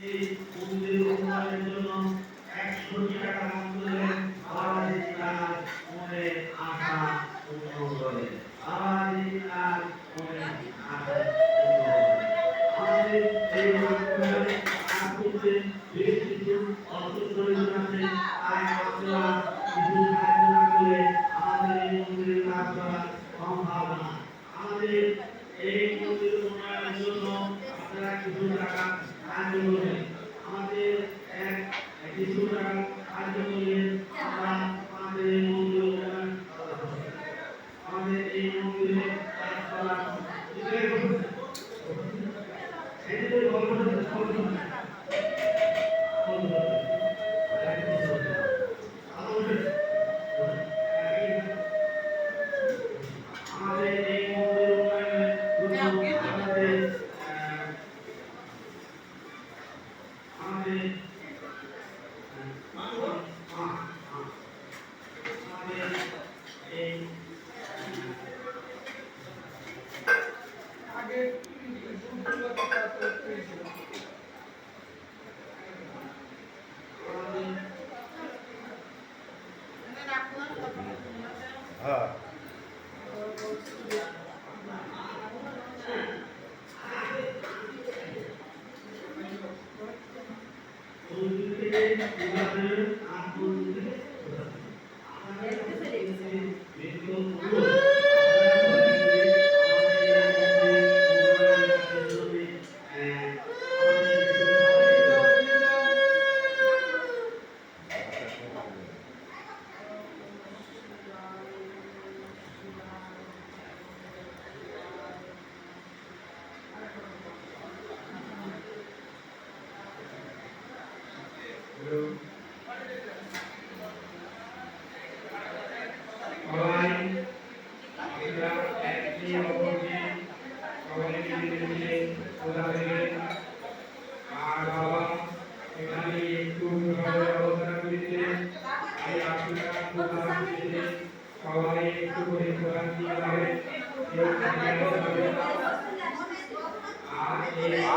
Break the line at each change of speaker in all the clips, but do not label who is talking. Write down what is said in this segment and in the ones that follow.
এই মন্দির উন্নয়নের জন্য 100 কোটি টাকা মন্ত্রণের বাবাজি আর মনে আশা পূর্ণ করে বাবাজি আর মনে আশা পূর্ণ করে আমাদের এই মন্দিরে আসতে বেশ কিছু অসুস্থ আছে তাই আপনারা কিছু সাহায্য না করলে আমাদের এই মন্দিরের কাজ করা সম্ভব না আমাদের এই মন্দির উন্নয়নের জন্য আপনারা কিছু টাকা সাহায্য করবেন আমাদের কিছু টাকা সাহায্য করলে আমরা আমাদের এই মন্দির উন্নয়ন আমাদের এই মন্দিরে কাজ করা
হ্যাঁ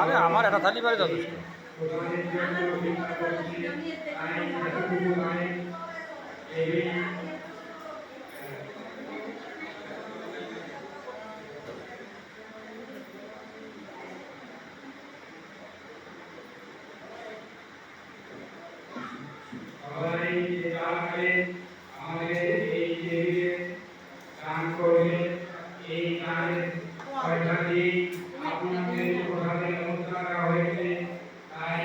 আরে আমার এটা থালি বাড়ি যথেষ্ট
আমাদের এই টেবিলে দান করবে এই দানের পয়সা দিয়ে আপনাদের প্রধানের মুদ্রা দেওয়া হয়েছে তাই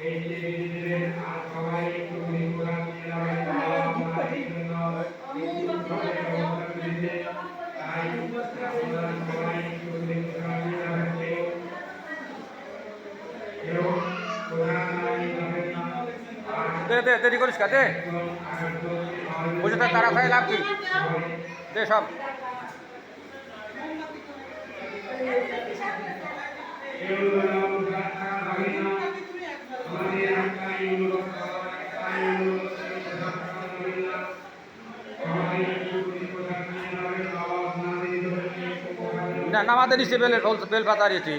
এই টেবিলে দেবেন আর সবাই একটু প্রধান নিয়ে যাবেন আপনাদের জন্য তাই আপনারা সবাই একটু প্রধান নিয়ে যাবেন কেউ প্রধান নিয়ে যাবেন না
দে দে দেরি করিস কা দে বুঝে তো তাড়াতাড়ি লাভ কি দে সব না নামাতে নিচে বেল পাতা দিয়েছি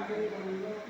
আগামী